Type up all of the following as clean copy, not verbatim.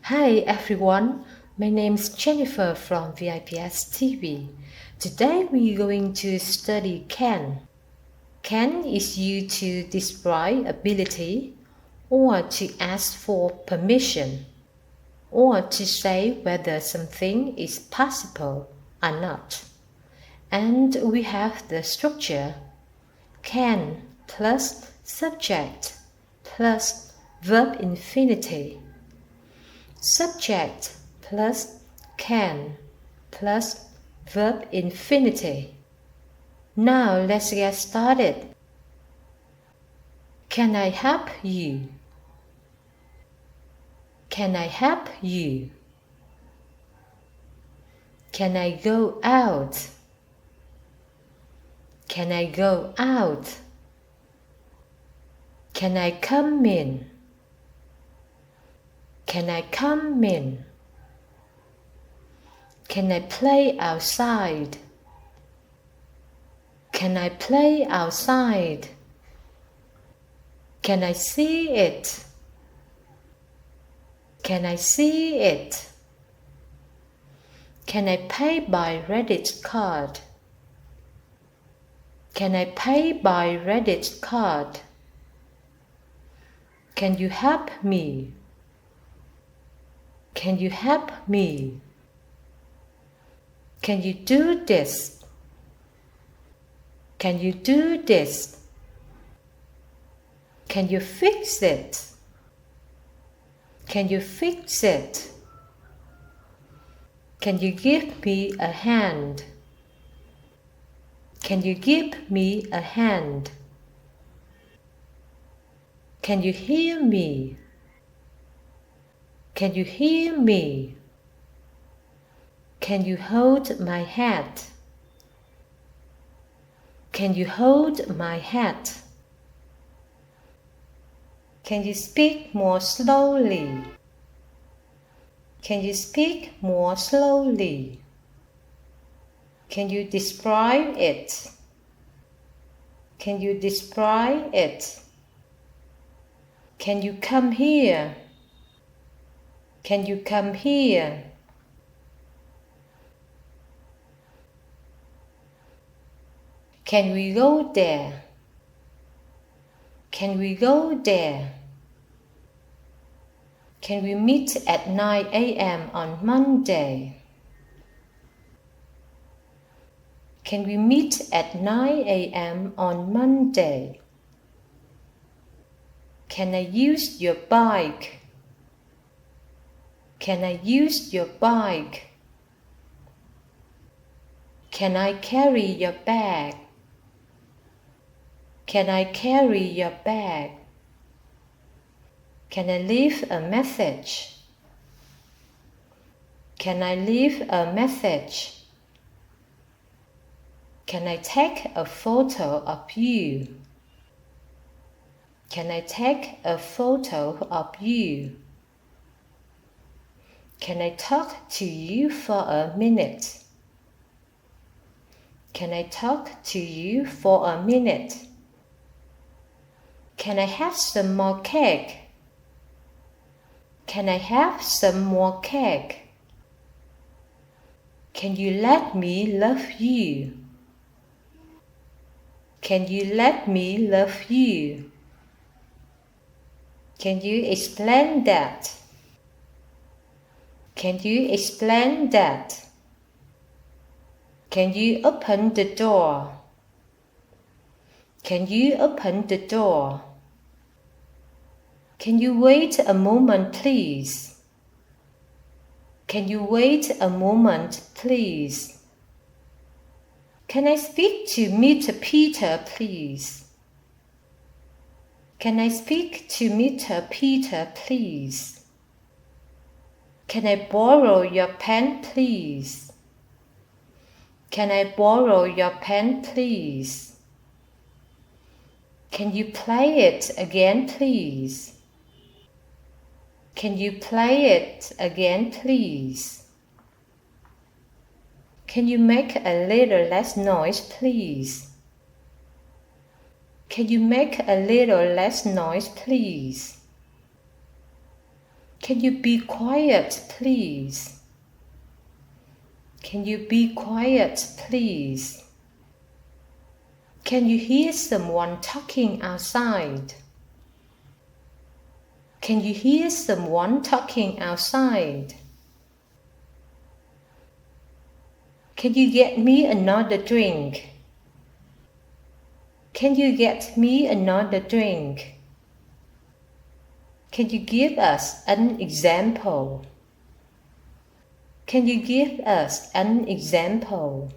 Hi everyone, my name is Jennifer from VIPS TV. Today we're going to study can. Can is used to describe ability or to ask for permission or to say whether something is possible or not. And we have the structure can plus subject plus verb infinitive. Subject plus can plus verb infinitive. Now let's get started. Can I help you? Can I help you? Can I go out? Can I go out? Can I come in? Can I come in? Can I play outside? Can I play outside? Can I see it? Can I see it? Can I pay by credit card? Can I pay by credit card? Can you help me? Can you help me? Can you do this? Can you do this? Can you fix it? Can you fix it? Can you give me a hand? Can you give me a hand? Can you hear me? Can you hear me? Can you hold my hat? Can you hold my hat? Can you speak more slowly? Can you speak more slowly? Can you describe it? Can you describe it? Can you come here? Can you come here? Can we go there? Can we go there? Can we meet at 9 a.m. on Monday? Can we meet at 9 a.m. on Monday? Can I use your bike? Can I use your bike? Can I carry your bag? Can I carry your bag? Can I leave a message? Can I leave a message? Can I take a photo of you? Can I take a photo of you? Can I talk to you for a minute? Can I talk to you for a minute? Can I have some more cake? Can I have some more cake? Can you let me love you? Can you let me love you? Can you explain that? Can you explain that? Can you open the door? Can you open the door? Can you wait a moment, please? Can you wait a moment, please? Can I speak to Mr. Peter, please? Can I speak to Mr. Peter, please? Can I borrow your pen, please? Can I borrow your pen, please? Can you play it again, please? Can you play it again, please? Can you make a little less noise, please? Can you make a little less noise, please? Can you be quiet, please? Can you be quiet, please? Can you hear someone talking outside? Can you hear someone talking outside? Can you get me another drink? Can you get me another drink? Can you give us an example? Can you give us an example?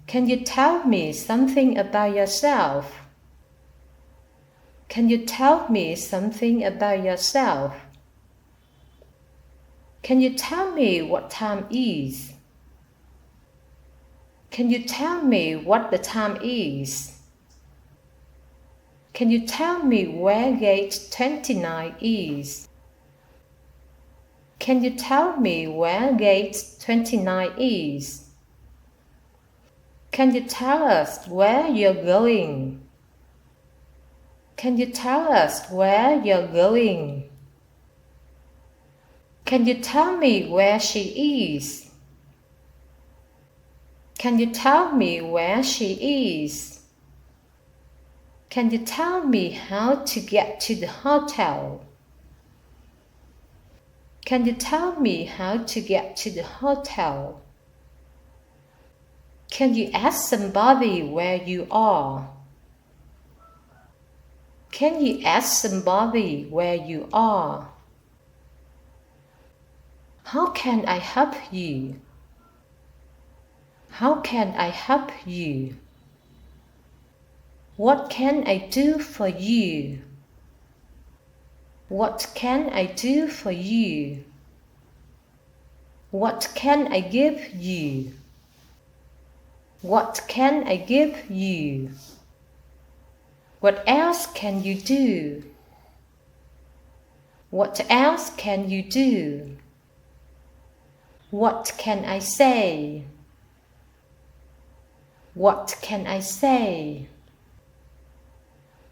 Can you tell me something about yourself? Can you tell me something about yourself? Can you tell me what time is? Can you tell me what the time is? Can you tell me where gate 29 is? Can you tell me where gate 29 is? Can you tell us where you're going? Can you tell us where you're going? Can you tell me where she is? Can you tell me where she is? Can you tell me how to get to the hotel? Can you tell me how to get to the hotel? Can you ask somebody where you are? Can you ask somebody where you are? How can I help you? How can I help you? What can I do for you? What can I do for you? What can I give you? What can I give you? What else can you do? What else can you do? What can I say? What can I say?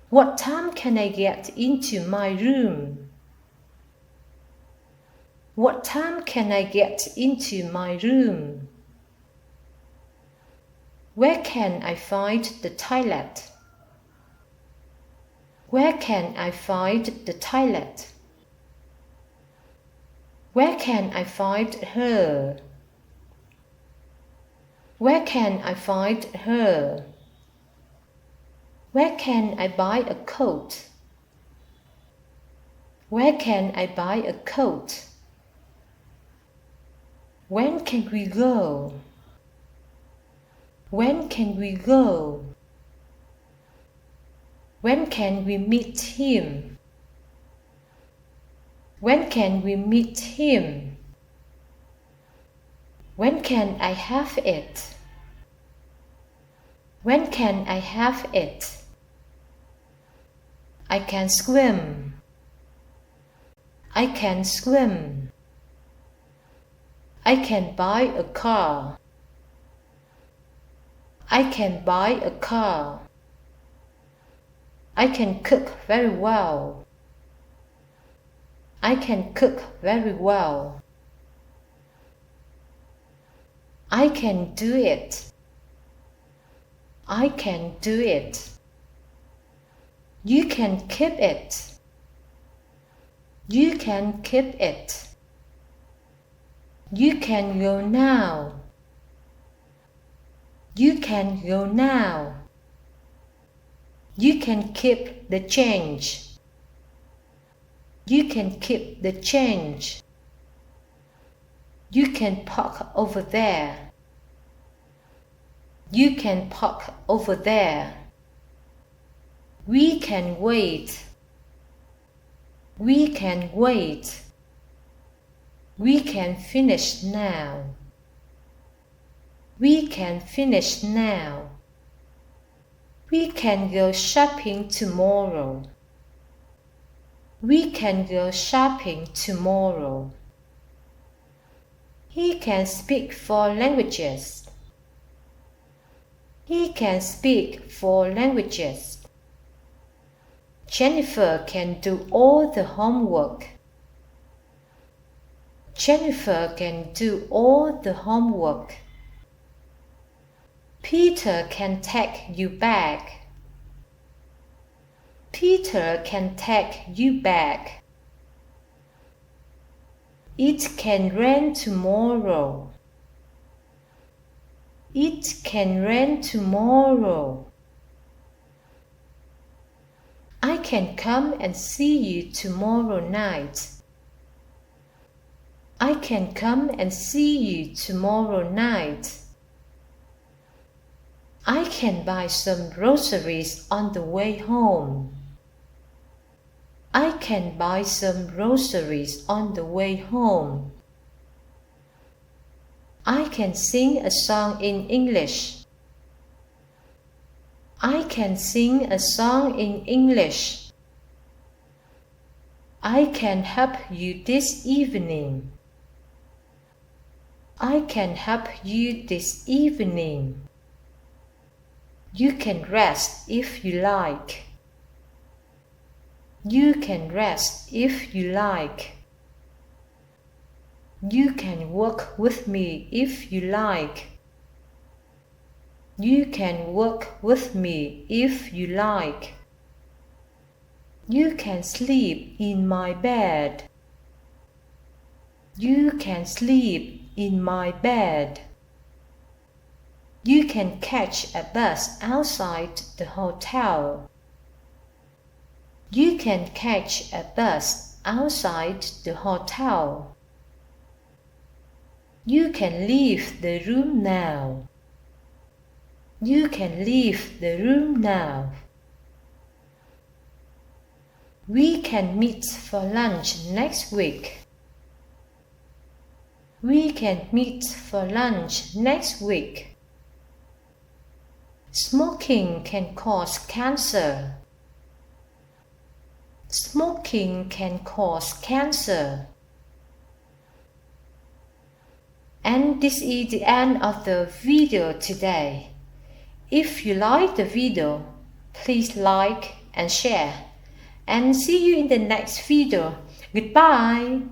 What time can I get into my room? What time can I get into my room? Where can I find the toilet? Where can I find the toilet? Where can I find her? Where can I find her? Where can I buy a coat? Where can I buy a coat? When can we go? When can we go? When can we meet him? When can we meet him? When can I have it? When can I have it? I can swim. I can swim. I can buy a car. I can buy a car. I can cook very well. I can cook very well. I can do it. I can do it. You can keep it. You can keep it. You can go now. You can go now. You can keep the change. You can keep the change. You can park over there. You can park over there. We can wait. We can wait. We can finish now. We can finish now. We can go shopping tomorrow. We can go shopping tomorrow. He can speak 4 languages. He can speak 4 languages. Jennifer can do all the homework. Jennifer can do all the homework. Peter can take you back. Peter can take you back. It can rain tomorrow. It can rain tomorrow. I can come and see you tomorrow night. I can come and see you tomorrow night. I can buy some groceries on the way home. I can buy some groceries on the way home. I can sing a song in English. I can sing a song in English. I can help you this evening. I can help you this evening. You can rest if you like. You can rest if you like. You can work with me if you like. You can work with me if you like. You can sleep in my bed. You can sleep in my bed. You can catch a bus outside the hotel. You can catch a bus outside the hotel. You can leave the room now. You can leave the room now. We can meet for lunch next week. We can meet for lunch next week. Smoking can cause cancer. Smoking can cause cancer. And this is the end of the video today. If you like the video, please like and share. And see you in the next video. Goodbye.